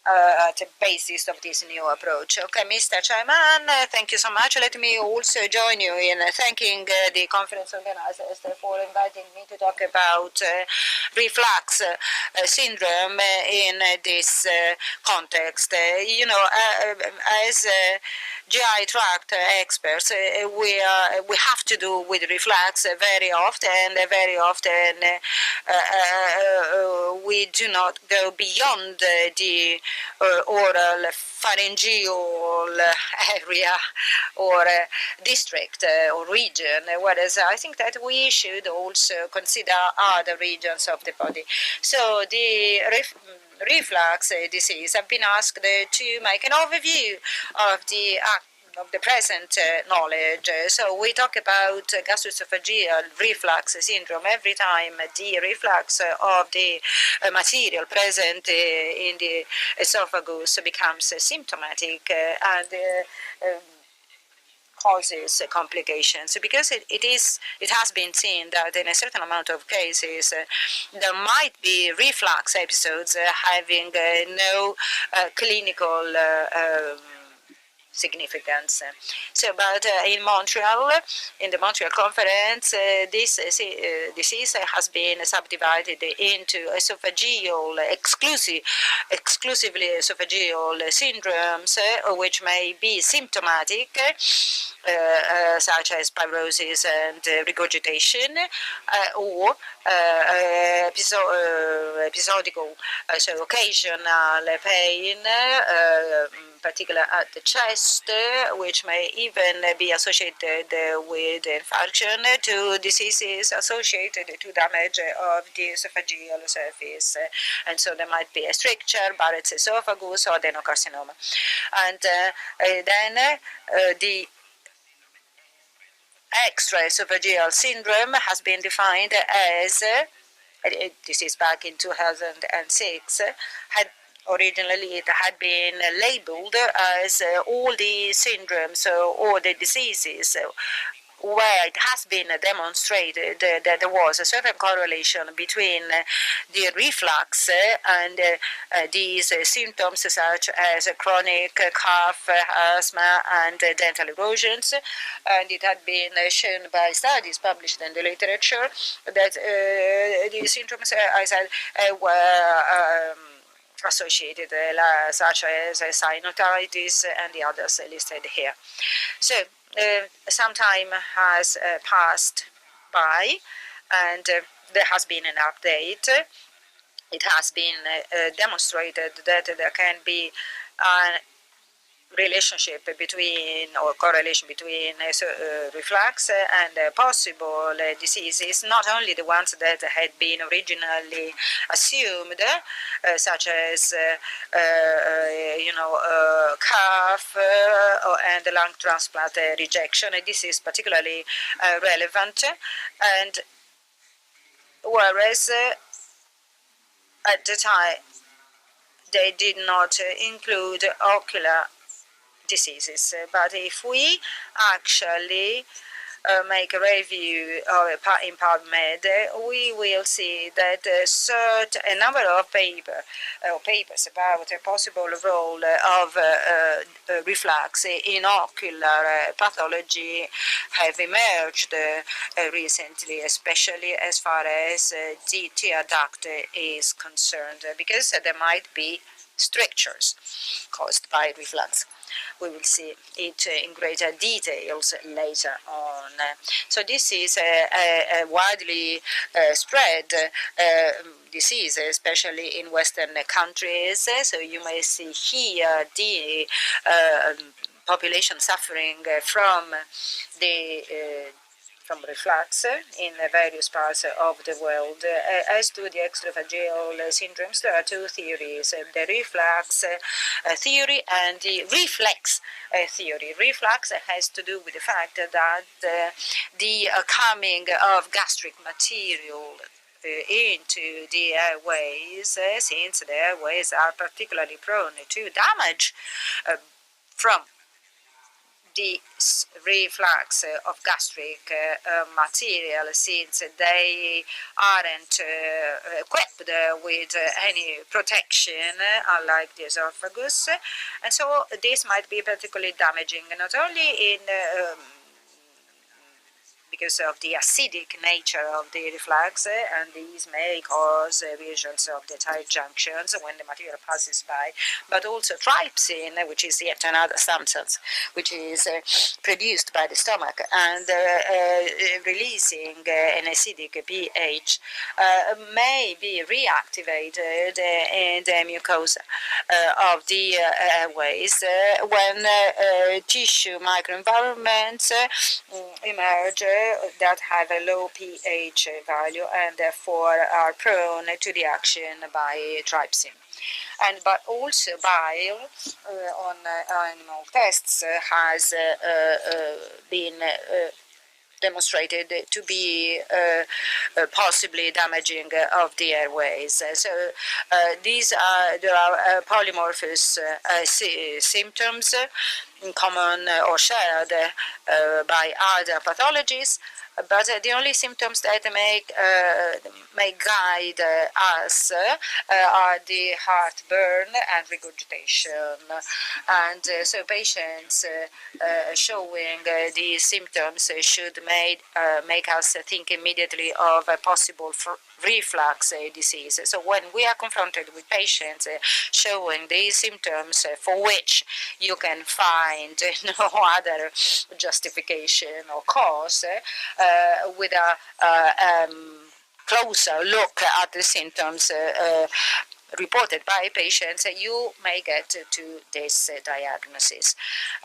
at the basis of this new approach. Okay, Mr. Chairman, thank you so much. Let me also join you in thanking the conference organizers for inviting me to talk about reflux syndrome in this context. As GI tract experts, we have to do with reflux very often, and very often we do not go beyond the oral pharyngeal area or district or region, whereas I think that we should also consider other regions of the body. So the reflux disease, I've been asked to make an overview of the present knowledge. So we talk about gastroesophageal reflux syndrome every time the reflux of the material present in the esophagus becomes symptomatic and causes complications, because it has been seen that in a certain amount of cases there might be reflux episodes having no clinical significance. So, but in Montreal, in the Montreal conference, this disease has been subdivided into esophageal, exclusively esophageal syndromes, which may be symptomatic, such as pyrosis and regurgitation, or episodical, so occasional pain, particularly at the chest, which may even be associated with infarction, to diseases associated to damage of the esophageal surface. And so there might be a stricture, Barrett's esophagus, or adenocarcinoma. And then the extraesophageal syndrome has been defined as, this is back in 2006, originally it had been labeled as all the syndromes or the diseases where it has been demonstrated that there was a certain correlation between the reflux and these symptoms such as chronic cough, asthma, and dental erosions. And it had been shown by studies published in the literature that these symptoms, I said, were associated, such as sinusitis and the others listed here. So some time has passed by, and there has been an update. It has been demonstrated that there can be a relationship between, or correlation between reflux and possible diseases, not only the ones that had been originally assumed, such as cough and lung transplant rejection. This is particularly relevant, and whereas at the time they did not include ocular diseases. But if we actually make a review in PubMed, we will see that a number of papers about a possible role of reflux in ocular pathology have emerged recently, especially as far as the tear duct is concerned, because there might be strictures caused by reflux. We will see it in greater details later on. So this is a widely spread disease, especially in Western countries. So you may see here the population suffering from reflux in various parts of the world. As to the extraphageal syndromes, there are two theories, the reflux theory and the reflex theory. Reflux has to do with the fact that the coming of gastric material into the airways, since the airways are particularly prone to damage from the reflux of gastric material, since they aren't equipped with any protection, unlike the esophagus. And so this might be particularly damaging, not only in because of the acidic nature of the reflux, and these may cause lesions of the tight junctions when the material passes by, but also trypsin, which is yet another substance which is produced by the stomach and releasing an acidic pH, may be reactivated in the mucosa of the airways when tissue microenvironments emerge that have a low pH value and therefore are prone to the action by trypsin. But also bile on animal tests has been demonstrated to be possibly damaging of the airways. So there are polymorphous symptoms common or shared by other pathologies, but the only symptoms that may guide us are the heartburn and regurgitation. And so patients showing these symptoms should make us think immediately of a possible reflux disease. So when we are confronted with patients showing these symptoms for which you can find no other justification or cause, with a closer look at the symptoms reported by patients, you may get to this diagnosis.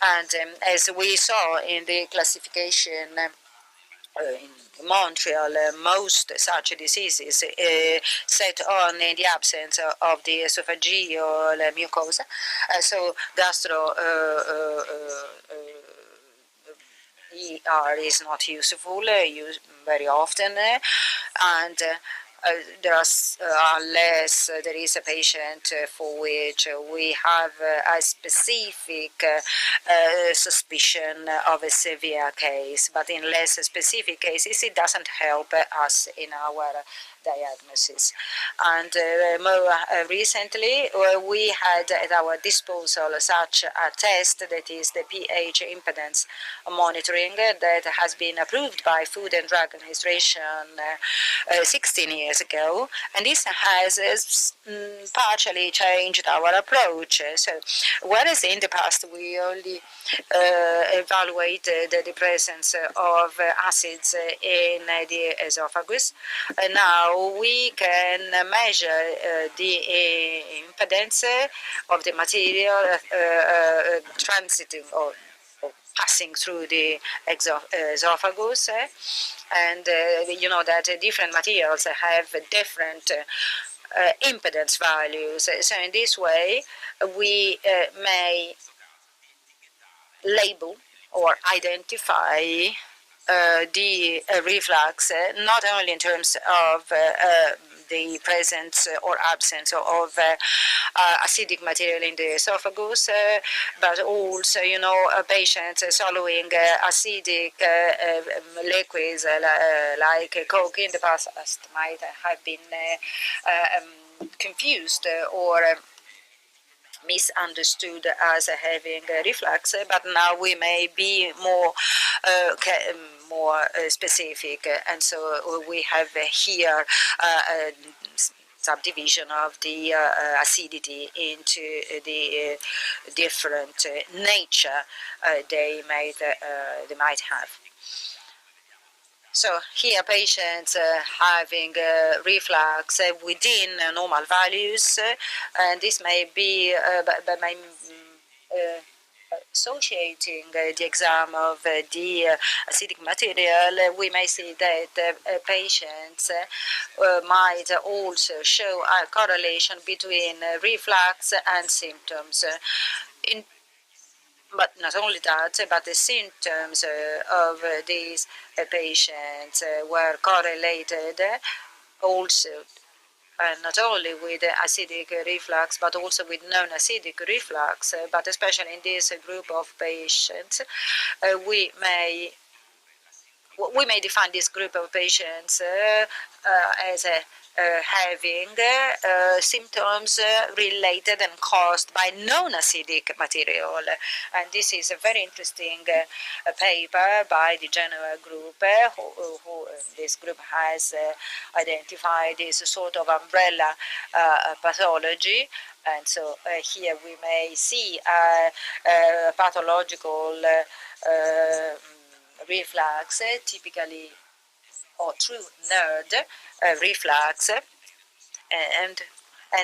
And as we saw in the classification in Montreal, most such diseases set on in the absence of the esophageal mucosa. So gastro ER is not useful used very often, and there is a patient for which we have a specific suspicion of a severe case, but in less specific cases it doesn't help us in our diagnosis. And more recently we had at our disposal such a test, that is the pH impedance monitoring, that has been approved by Food and Drug Administration 16 years ago, and this has partially changed our approach. So whereas in the past we only evaluated the presence of acids in the esophagus, now we can measure the impedance of the material transiting or passing through the esophagus, and you know that different materials have different impedance values. So in this way we may label or identify the reflux, not only in terms of the presence or absence of acidic material in the esophagus, but also, you know, patients swallowing acidic liquids like Coke in the past might have been confused or misunderstood as having reflux, but now we may be more specific, and so we have here a subdivision of the acidity into the different nature they might have. So here patients having reflux within normal values, and this may be by associating the exam of the acidic material, we may see that patients might also show a correlation between reflux and symptoms. But not only that, but the symptoms of these patients were correlated also not only with acidic reflux, but also with non-acidic reflux, but especially in this group of patients, we may define this group of patients as having symptoms related and caused by non-acidic material. And this is a very interesting paper by the Genoa group, who this group has identified this sort of umbrella pathology. And so here we may see pathological reflux, typically or true NERD reflux, and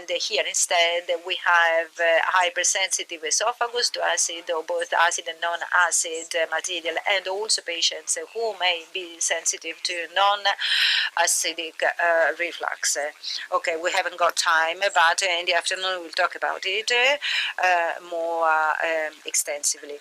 here instead we have hypersensitive esophagus to acid or both acid and non-acid material, and also patients who may be sensitive to non-acidic reflux. Okay, we haven't got time, but in the afternoon we'll talk about it more extensively.